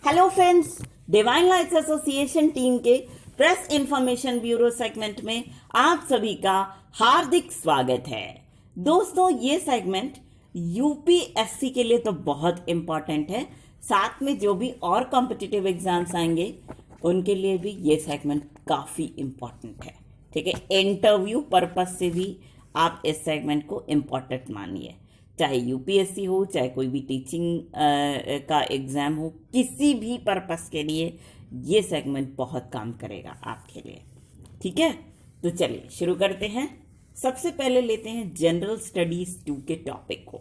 Hello friends, divine lights association team के press information bureau segment में आप सभी का हार्दिक स्वागत है। दोस्तों, ये सेगमेंट यूपीएससी के लिए तो बहुत इंपॉर्टेंट है, साथ में जो भी और कॉम्पिटिटिव एग्जाम्स आएंगे उनके लिए भी ये सेगमेंट काफ़ी इंपॉर्टेंट है। ठीक है, इंटरव्यू पर्पस से भी आप इस सेगमेंट को इम्पॉर्टेंट मानिए। चाहे यूपीएससी हो, चाहे कोई भी टीचिंग का एग्ज़ाम हो, किसी भी पर्पस के लिए ये सेगमेंट बहुत काम करेगा आपके लिए। ठीक है, तो चलिए शुरू करते हैं। सबसे पहले लेते हैं जनरल स्टडीज 2 के टॉपिक को।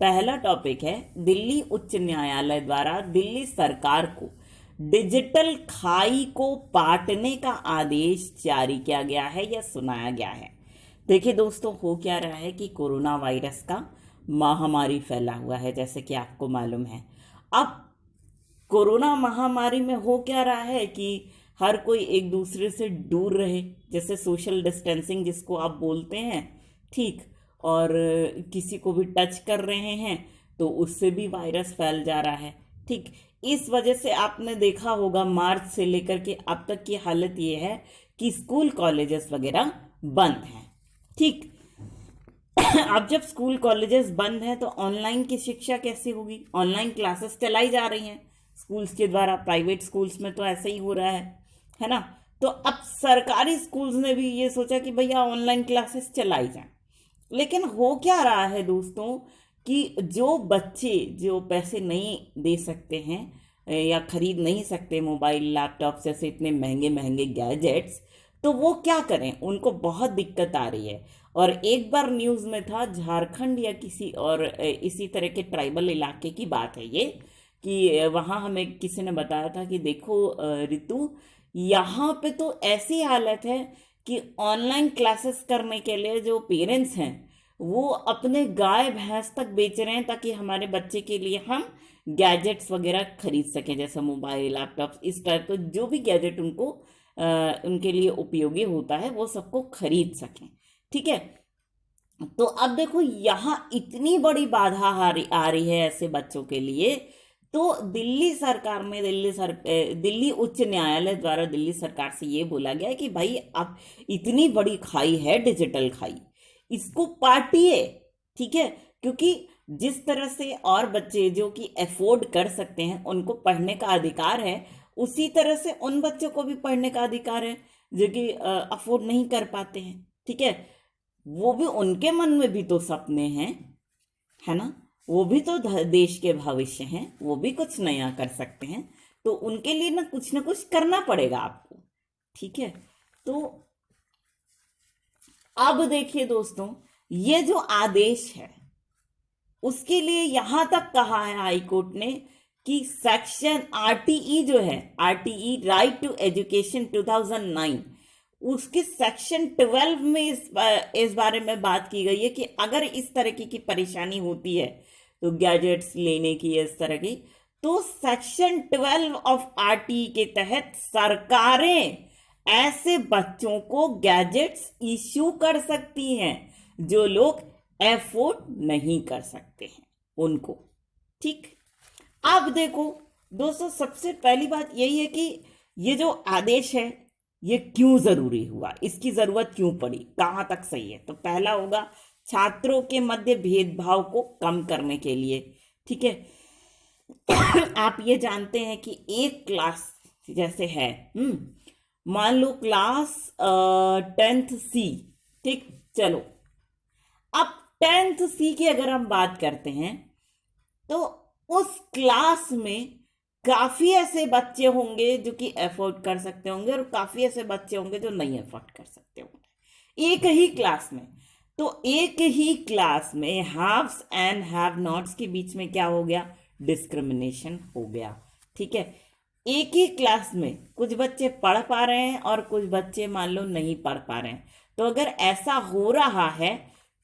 पहला टॉपिक है, दिल्ली उच्च न्यायालय द्वारा दिल्ली सरकार को डिजिटल खाई को पाटने का आदेश जारी किया गया है या सुनाया गया है। देखिए दोस्तों, हो क्या रहा है कि कोरोना वायरस का महामारी फैला हुआ है, जैसे कि आपको मालूम है। अब कोरोना महामारी में हो क्या रहा है कि हर कोई एक दूसरे से दूर रहे, जैसे सोशल डिस्टेंसिंग जिसको आप बोलते हैं, ठीक। और किसी को भी टच कर रहे हैं तो उससे भी वायरस फैल जा रहा है, ठीक। इस वजह से आपने देखा होगा मार्च से लेकर के अब तक की हालत ये है कि स्कूल कॉलेजेस वगैरह बंद हैं, ठीक। अब जब स्कूल कॉलेजेस बंद हैं तो ऑनलाइन की शिक्षा कैसे होगी? ऑनलाइन क्लासेस चलाई जा रही हैं स्कूल्स के द्वारा। प्राइवेट स्कूल्स में तो ऐसा ही हो रहा है ना। तो अब सरकारी स्कूल्स ने भी ये सोचा कि भैया ऑनलाइन क्लासेस चलाई जाएं। लेकिन हो क्या रहा है दोस्तों कि जो बच्चे जो पैसे नहीं दे सकते हैं या खरीद नहीं सकते मोबाइल लैपटॉप जैसे इतने महंगे महंगे गैजेट्स, तो वो क्या करें, उनको बहुत दिक्कत आ रही है। और एक बार न्यूज़ में था, झारखंड या किसी और इसी तरह के ट्राइबल इलाके की बात है ये, कि वहाँ हमें किसी ने बताया था कि देखो रितु, यहाँ पे तो ऐसी हालत है कि ऑनलाइन क्लासेस करने के लिए जो पेरेंट्स हैं वो अपने गाय भैंस तक बेच रहे हैं ताकि हमारे बच्चे के लिए हम गैजेट्स वगैरह खरीद सकें, जैसे मोबाइल लैपटॉप, इस टाइप का जो भी गैजेट उनको उनके लिए उपयोगी होता है वो सबको खरीद सकें, ठीक है। तो अब देखो यहाँ इतनी बड़ी बाधा आ रही है ऐसे बच्चों के लिए। तो दिल्ली सरकार में दिल्ली उच्च न्यायालय द्वारा दिल्ली सरकार से ये बोला गया है कि भाई अब इतनी बड़ी खाई है, डिजिटल खाई, इसको पाटिए, ठीक है। क्योंकि जिस तरह से और बच्चे जो कि अफोर्ड कर सकते हैं उनको पढ़ने का अधिकार है, उसी तरह से उन बच्चों को भी पढ़ने का अधिकार है जो कि अफोर्ड नहीं कर पाते हैं, ठीक है। वो भी, उनके मन में भी तो सपने हैं, है ना। वो भी तो देश के भविष्य हैं, वो भी कुछ नया कर सकते हैं। तो उनके लिए ना कुछ करना पड़ेगा आपको, ठीक है। तो अब देखिए दोस्तों, ये जो आदेश है उसके लिए यहां तक कहा है हाई कोर्ट ने कि सेक्शन आरटीई जो है, आरटीई राइट टू एजुकेशन 2009, उसके सेक्शन 12 में इस बारे में बात की गई है कि अगर इस तरह की परेशानी होती है तो गैजेट्स लेने की, इस तरह की, तो सेक्शन 12 ऑफ आरटीई के तहत सरकारें ऐसे बच्चों को गैजेट्स इश्यू कर सकती हैं जो लोग एफोर्ड नहीं कर सकते हैं उनको, ठीक। अब देखो दोस्तों, सबसे पहली बात यही है कि ये जो आदेश है ये क्यों जरूरी हुआ, इसकी जरूरत क्यों पड़ी, कहां तक सही है। तो पहला होगा छात्रों के मध्य भेदभाव को कम करने के लिए, ठीक है। आप ये जानते हैं कि एक क्लास जैसे है, मान लो क्लास 10th सी, ठीक, चलो। अब 10th सी की अगर हम बात करते हैं तो उस क्लास में काफी ऐसे बच्चे होंगे जो कि अफोर्ड कर सकते होंगे और काफी ऐसे बच्चे होंगे जो नहीं अफोर्ड कर सकते होंगे एक ही क्लास में। तो एक ही क्लास में हाव्स एंड हैव नॉट्स के बीच में क्या हो गया, डिस्क्रिमिनेशन हो गया, ठीक है। एक ही क्लास में कुछ बच्चे पढ़ पा रहे हैं और कुछ बच्चे मान लो नहीं पढ़ पा रहे हैं। तो अगर ऐसा हो रहा है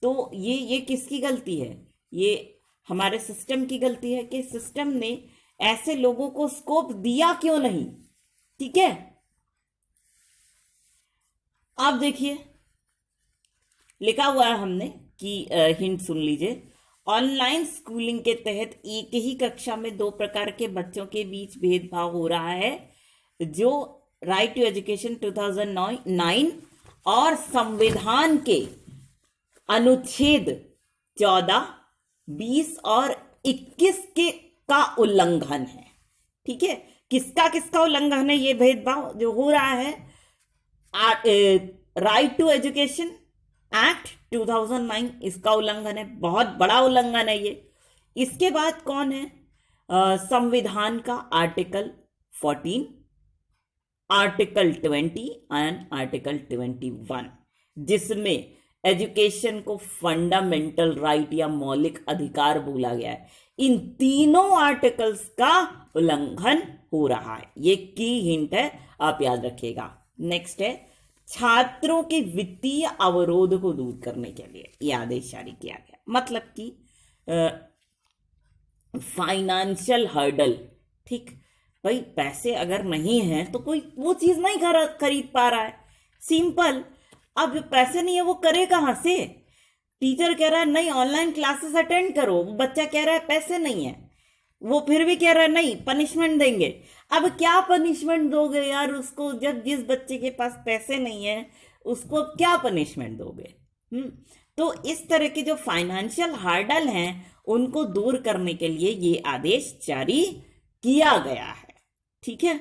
तो ये किसकी गलती है? ये हमारे सिस्टम की गलती है कि सिस्टम ने ऐसे लोगों को स्कोप दिया क्यों नहीं, ठीक है। अब देखिए लिखा हुआ है हमने कि हिंट सुन लीजिए, ऑनलाइन स्कूलिंग के तहत एक ही कक्षा में दो प्रकार के बच्चों के बीच भेदभाव हो रहा है, जो राइट टू एजुकेशन 2009 और संविधान के अनुच्छेद 14, 20 और 21 के का उल्लंघन है। ठीक है, किसका किसका उल्लंघन है ये भेदभाव जो हो रहा है? राइट टू एजुकेशन एक्ट 2009 इसका उल्लंघन है, बहुत बड़ा उल्लंघन है ये। इसके बाद कौन है? संविधान का आर्टिकल 14, आर्टिकल 20 एंड आर्टिकल 21, जिसमें एजुकेशन को फंडामेंटल राइट या मौलिक अधिकार बोला गया है। इन तीनों आर्टिकल्स का उल्लंघन हो रहा है, ये की हिंट है, आप याद रखिएगा। नेक्स्ट है, छात्रों के वित्तीय अवरोध को दूर करने के लिए यह आदेश जारी किया गया। मतलब कि फाइनेंशियल हर्डल, ठीक भाई, पैसे अगर नहीं है तो कोई वो चीज नहीं खरीद पा रहा है, सिंपल। अब पैसे नहीं है वो करे कहां से? टीचर कह रहा है नहीं ऑनलाइन क्लासेस अटेंड करो, वो बच्चा कह रहा है पैसे नहीं है, वो फिर भी कह रहा है नहीं पनिशमेंट देंगे। अब क्या पनिशमेंट दोगे यार उसको, जब जिस बच्चे के पास पैसे नहीं है उसको क्या पनिशमेंट दोगे? तो इस तरह के जो फाइनेंशियल हार्डल हैं उनको दूर करने के लिए ये आदेश जारी किया गया है। ठीक है,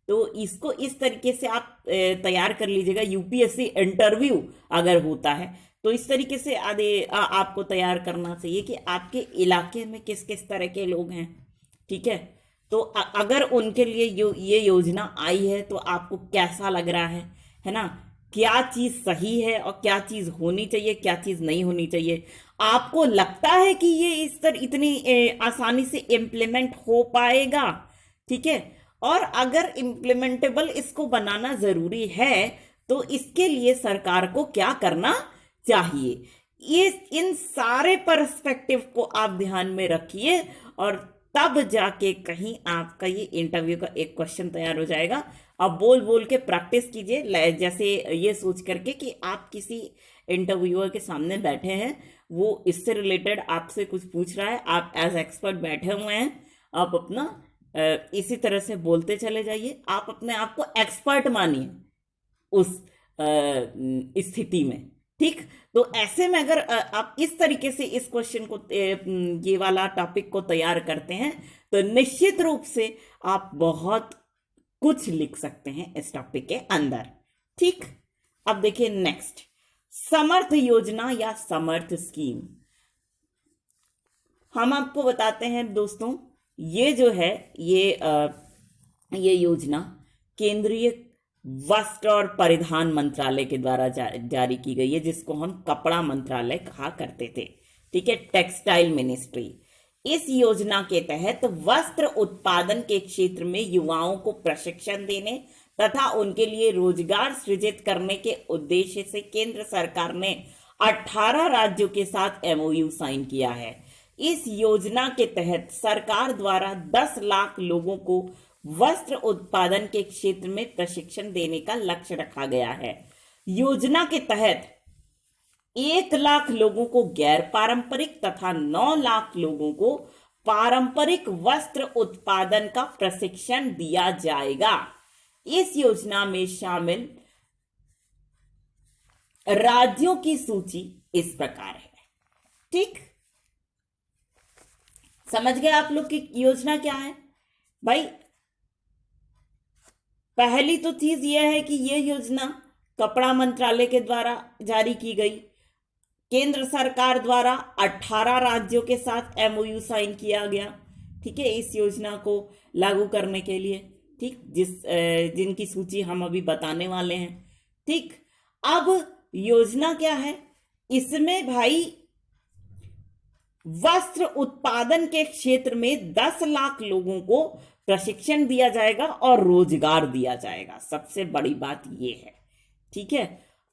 तो इसको इस तरीके से आप तैयार कर लीजिएगा। यूपीएससी इंटरव्यू अगर होता है तो इस तरीके से आपको तैयार करना चाहिए कि आपके इलाके में किस किस तरह के लोग हैं। ठीक है, तो अगर उनके लिए ये योजना आई है तो आपको कैसा लग रहा है ना? क्या चीज सही है और क्या चीज होनी चाहिए, क्या चीज नहीं होनी चाहिए? आपको लगता है कि ये इस तरह इतनी आसानी से इम्प्लीमेंट हो पाएगा? ठीक है, और अगर इम्प्लीमेंटेबल इसको बनाना जरूरी है तो इसके लिए सरकार को क्या करना चाहिए? ये इन सारे पर्सपेक्टिव को आप ध्यान में रखिए और तब जाके कहीं आपका ये इंटरव्यू का एक क्वेश्चन तैयार हो जाएगा। अब बोल बोल के प्रैक्टिस कीजिए, जैसे ये सोच करके कि आप किसी इंटरव्यूअर के सामने बैठे हैं, वो इससे रिलेटेड आपसे कुछ पूछ रहा है, आप एज एक्सपर्ट बैठे हुए हैं, आप अपना इसी तरह से बोलते चले जाइए। आप अपने आप को एक्सपर्ट मानिए उस स्थिति में। ठीक, तो ऐसे में अगर आप इस तरीके से इस क्वेश्चन को ये वाला टॉपिक को तैयार करते हैं तो निश्चित रूप से आप बहुत कुछ लिख सकते हैं इस टॉपिक के अंदर। ठीक, अब देखिए नेक्स्ट, समर्थ योजना या समर्थ स्कीम। हम आपको बताते हैं दोस्तों, ये जो है ये योजना केंद्रीय वस्त्र और परिधान मंत्रालय के द्वारा जारी की गई है, जिसको हम कपड़ा मंत्रालय कहा करते थे। ठीक है, टेक्सटाइल मिनिस्ट्री। इस योजना के तहत वस्त्र उत्पादन के क्षेत्र में युवाओं को प्रशिक्षण देने तथा उनके लिए रोजगार सृजित करने के उद्देश्य से केंद्र सरकार ने 18 राज्यों के साथ एमओयू साइन किया है। इस योजना के तहत सरकार द्वारा 10 लाख लोगों को वस्त्र उत्पादन के क्षेत्र में प्रशिक्षण देने का लक्ष्य रखा गया है। योजना के तहत 1 लाख लोगों को गैर पारंपरिक तथा 9 लाख लोगों को पारंपरिक वस्त्र उत्पादन का प्रशिक्षण दिया जाएगा। इस योजना में शामिल राज्यों की सूची इस प्रकार है। ठीक, समझ गए आप लोग कि योजना क्या है? भाई पहली तो चीज यह है कि यह योजना कपड़ा मंत्रालय के द्वारा जारी की गई, केंद्र सरकार द्वारा 18 राज्यों के साथ एमओयू साइन किया गया। ठीक है, इस योजना को लागू करने के लिए। ठीक, जिनकी सूची हम अभी बताने वाले हैं। ठीक, अब योजना क्या है? इसमें भाई वस्त्र उत्पादन के क्षेत्र में 10 लाख लोगों को प्रशिक्षण दिया जाएगा और रोजगार दिया जाएगा। सबसे बड़ी बात यह है। ठीक है,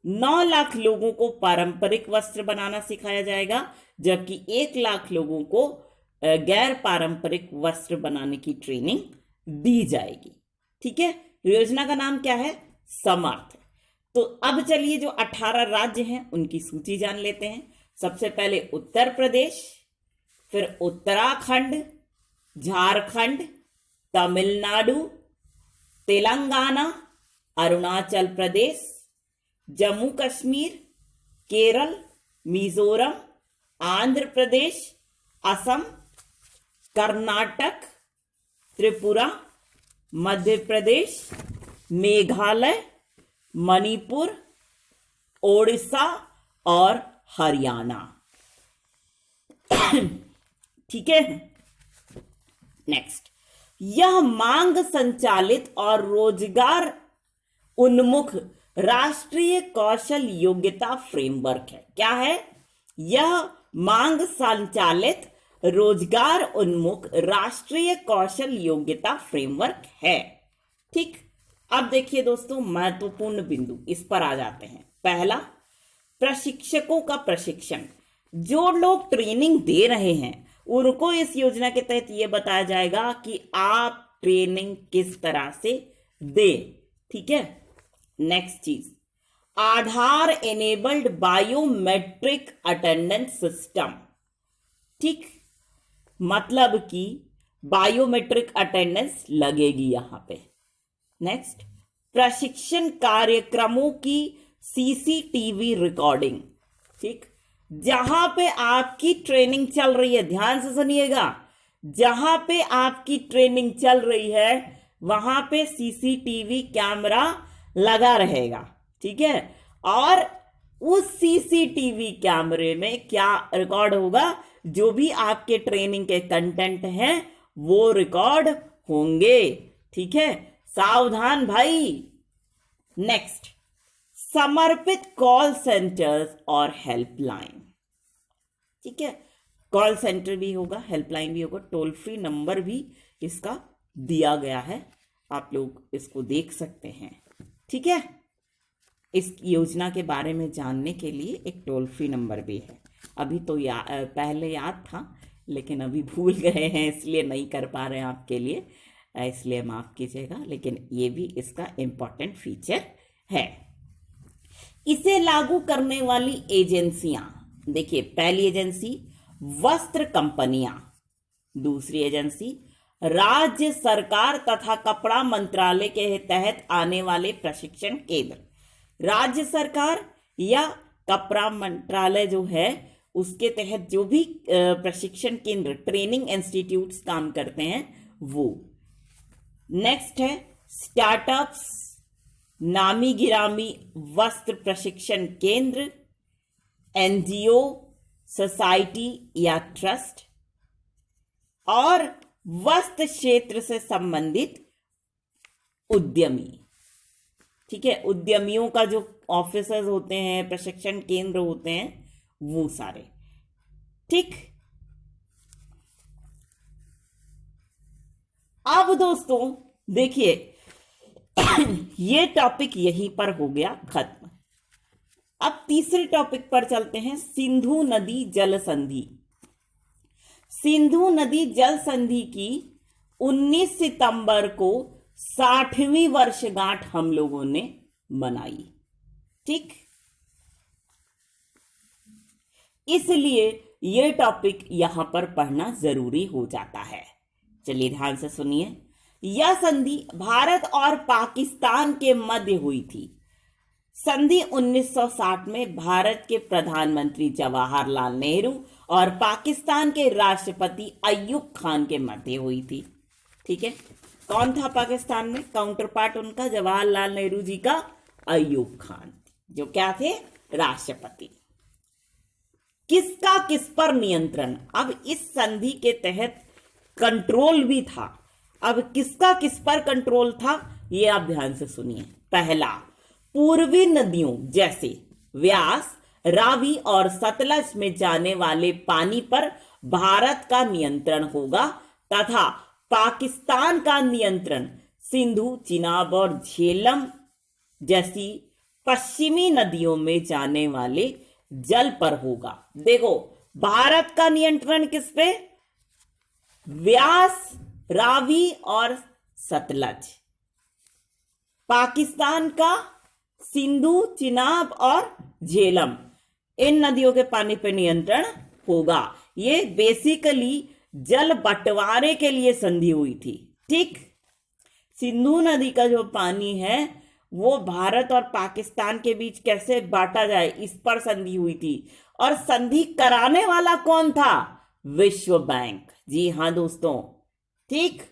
9 लाख लोगों को पारंपरिक वस्त्र बनाना सिखाया जाएगा, जबकि 1 लाख लोगों को गैर पारंपरिक वस्त्र बनाने की ट्रेनिंग दी जाएगी। ठीक है, योजना का नाम क्या है? समर्थ। तो अब चलिए जो 18 राज्य हैं उनकी सूची जान लेते हैं। सबसे पहले उत्तर प्रदेश, फिर उत्तराखंड, झारखंड, तमिलनाडु, तेलंगाना, अरुणाचल प्रदेश, जम्मू कश्मीर, केरल, मिजोरम, आंध्र प्रदेश, असम, कर्नाटक, त्रिपुरा, मध्य प्रदेश, मेघालय, मणिपुर, ओडिशा और हरियाणा। ठीक है, नेक्स्ट, यह मांग संचालित और रोजगार उन्मुख राष्ट्रीय कौशल योग्यता फ्रेमवर्क है। क्या है? यह मांग संचालित रोजगार उन्मुख राष्ट्रीय कौशल योग्यता फ्रेमवर्क है। ठीक, अब देखिए दोस्तों, महत्वपूर्ण बिंदु इस पर आ जाते हैं। पहला, प्रशिक्षकों का प्रशिक्षण। जो लोग ट्रेनिंग दे रहे हैं उनको इस योजना के तहत यह बताया जाएगा कि आप ट्रेनिंग किस तरह से दें। ठीक है, नेक्स्ट चीज, आधार एनेबल्ड बायोमेट्रिक अटेंडेंस सिस्टम। ठीक, मतलब कि बायोमेट्रिक अटेंडेंस लगेगी यहां पे। नेक्स्ट, प्रशिक्षण कार्यक्रमों की सीसीटीवी रिकॉर्डिंग। ठीक, जहां पे आपकी ट्रेनिंग चल रही है, ध्यान से सुनिएगा, जहां पे आपकी ट्रेनिंग चल रही है वहां पे सीसीटीवी कैमरा लगा रहेगा। ठीक है, और उस सीसीटीवी कैमरे में क्या रिकॉर्ड होगा? जो भी आपके ट्रेनिंग के कंटेंट हैं वो रिकॉर्ड होंगे। ठीक है, सावधान भाई। नेक्स्ट, समर्पित कॉल सेंटर्स और हेल्पलाइन। ठीक है, कॉल सेंटर भी होगा, हेल्पलाइन भी होगा, टोल फ्री नंबर भी इसका दिया गया है, आप लोग इसको देख सकते हैं। ठीक है, इस योजना के बारे में जानने के लिए एक टोल फ्री नंबर भी है। अभी तो पहले याद था लेकिन अभी भूल गए हैं, इसलिए नहीं कर पा रहे हैं आपके लिए, इसलिए माफ कीजिएगा, लेकिन ये भी इसका इंपॉर्टेंट फीचर है। इसे लागू करने वाली एजेंसियां, देखिए, पहली एजेंसी वस्त्र कंपनियां, दूसरी एजेंसी राज्य सरकार तथा कपड़ा मंत्रालय के तहत आने वाले प्रशिक्षण केंद्र। राज्य सरकार या कपड़ा मंत्रालय जो है उसके तहत जो भी प्रशिक्षण केंद्र, ट्रेनिंग इंस्टीट्यूट्स काम करते हैं वो। नेक्स्ट है स्टार्टअप्स, नामी गिरामी वस्त्र प्रशिक्षण केंद्र, एनजीओ, सोसाइटी या ट्रस्ट, और वस्त्र क्षेत्र से संबंधित उद्यमी। ठीक है, उद्यमियों का जो ऑफिसर्स होते हैं, प्रशिक्षण केंद्र होते हैं, वो सारे। ठीक, अब दोस्तों देखिए ये टॉपिक यहीं पर हो गया खत्म। अब तीसरे टॉपिक पर चलते हैं, सिंधु नदी जल संधि। सिंधु नदी जल संधि की 19 सितंबर को 60वीं वर्षगांठ हम लोगों ने मनाई। ठीक, इसलिए यह टॉपिक यहां पर पढ़ना जरूरी हो जाता है। चलिए ध्यान से सुनिए। यह संधि भारत और पाकिस्तान के मध्य हुई थी। संधि 1960 में भारत के प्रधानमंत्री जवाहरलाल नेहरू और पाकिस्तान के राष्ट्रपति अय्यूब खान के मध्य हुई थी। ठीक है, कौन था पाकिस्तान में? काउंटर पार्ट उनका जवाहरलाल नेहरू जी का अय्यूब खान, जो क्या थे? राष्ट्रपति। किसका किस पर नियंत्रण? अब इस संधि के तहत कंट्रोल भी था। अब किसका किस पर कंट्रोल था ये आप ध्यान से सुनिए। पहला, पूर्वी नदियों जैसे व्यास, रावी और सतलज में जाने वाले पानी पर भारत का नियंत्रण होगा तथा पाकिस्तान का नियंत्रण सिंधु, चिनाब और झेलम जैसी पश्चिमी नदियों में जाने वाले जल पर होगा। देखो, भारत का नियंत्रण किस पे? व्यास, रावी और सतलज। पाकिस्तान का सिंधु, चिनाब और झेलम, इन नदियों के पानी पे नियंत्रण होगा। ये बेसिकली जल बंटवारे के लिए संधि हुई थी। ठीक, सिंधु नदी का जो पानी है वो भारत और पाकिस्तान के बीच कैसे बांटा जाए, इस पर संधि हुई थी। और संधि कराने वाला कौन था? विश्व बैंक। जी हां दोस्तों। ठीक,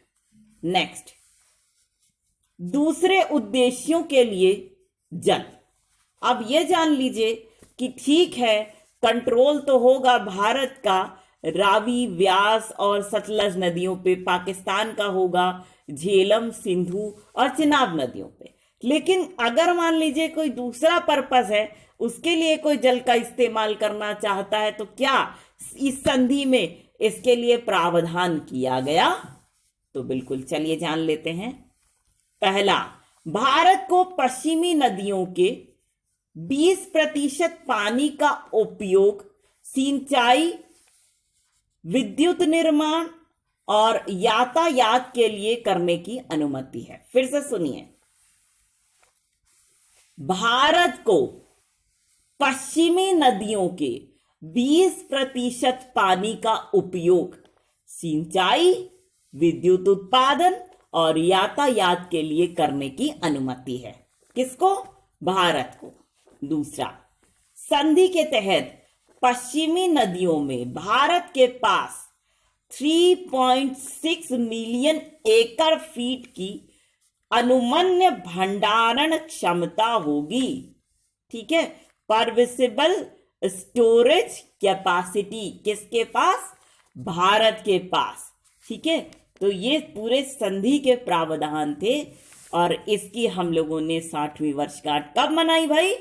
नेक्स्ट, दूसरे उद्देश्यों के लिए जल। अब यह जान लीजिए कि ठीक है, कंट्रोल तो होगा भारत का रावी, व्यास और सतलज नदियों पे, पाकिस्तान का होगा झेलम, सिंधु और चिनाब नदियों पे। लेकिन अगर मान लीजिए कोई दूसरा पर्पस है, उसके लिए कोई जल का इस्तेमाल करना चाहता है, तो क्या इस संधि में इसके लिए प्रावधान किया गया? तो बिल्कुल, चलिए जान लेते हैं। पहला, भारत को पश्चिमी नदियों के 20% पानी का उपयोग सिंचाई, विद्युत निर्माण और यातायात के लिए करने की अनुमति है। फिर से सुनिए, भारत को पश्चिमी नदियों के 20% पानी का उपयोग सिंचाई, विद्युत उत्पादन और यातायात के लिए करने की अनुमति है। किसको? भारत को। दूसरा, संधि के तहत पश्चिमी नदियों में भारत के पास 3.6 मिलियन एकड़ फीट की अनुमन्य भंडारण क्षमता होगी। ठीक है, परमिसिबल स्टोरेज कैपेसिटी किसके पास? भारत के पास। ठीक है, तो ये पूरे संधि के प्रावधान थे और इसकी हम लोगों ने 60वीं वर्षगांठ कब मनाई भाई?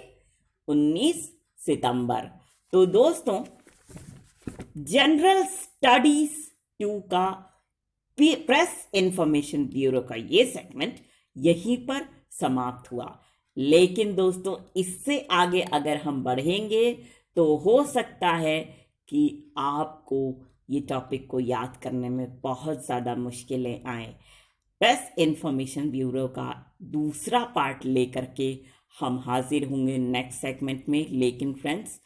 19 सितंबर। तो दोस्तों, जनरल स्टडीज 2 का प्रेस इंफॉर्मेशन ब्यूरो का ये सेगमेंट यहीं पर समाप्त हुआ। लेकिन दोस्तों, इससे आगे अगर हम बढ़ेंगे तो हो सकता है कि आपको ये टॉपिक को याद करने में बहुत ज़्यादा मुश्किलें आए। प्रेस इंफॉर्मेशन ब्यूरो का दूसरा पार्ट लेकर के हम हाजिर होंगे नेक्स्ट सेगमेंट में। लेकिन फ्रेंड्स,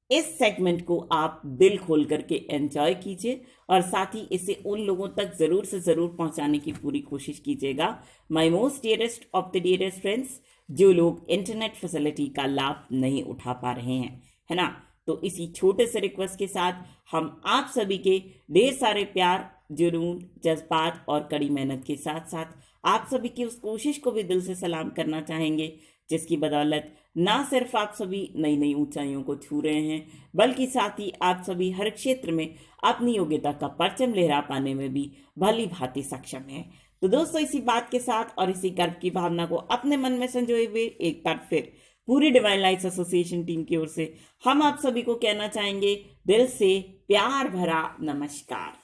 इस सेगमेंट को आप दिल खोल करके एंजॉय कीजिए और साथ ही इसे उन लोगों तक ज़रूर से ज़रूर पहुंचाने की पूरी कोशिश कीजिएगा। My most dearest of the dearest friends, जो लोग इंटरनेट फैसिलिटी का लाभ नहीं उठा पा रहे हैं, है ना, तो इसी छोटे से रिक्वेस्ट के साथ हम आप सभी के ढेर सारे प्यार, जुनून, जज्बात और कड़ी मेहनत के साथ साथ आप सभी की उस कोशिश को भी दिल से सलाम करना चाहेंगे, जिसकी बदौलत ना सिर्फ आप सभी नई नई ऊंचाइयों को छू रहे हैं, बल्कि साथ ही आप सभी हर क्षेत्र में अपनी योग्यता का परचम लहरा पाने में भी भली भांति सक्षम हैं। तो दोस्तों, इसी बात के साथ और इसी गर्व की भावना को अपने मन में संजोए हुए एक बार फिर पूरी डिवाइन लाइट्स एसोसिएशन टीम की ओर से हम आप सभी को कहना चाहेंगे दिल से प्यार भरा नमस्कार।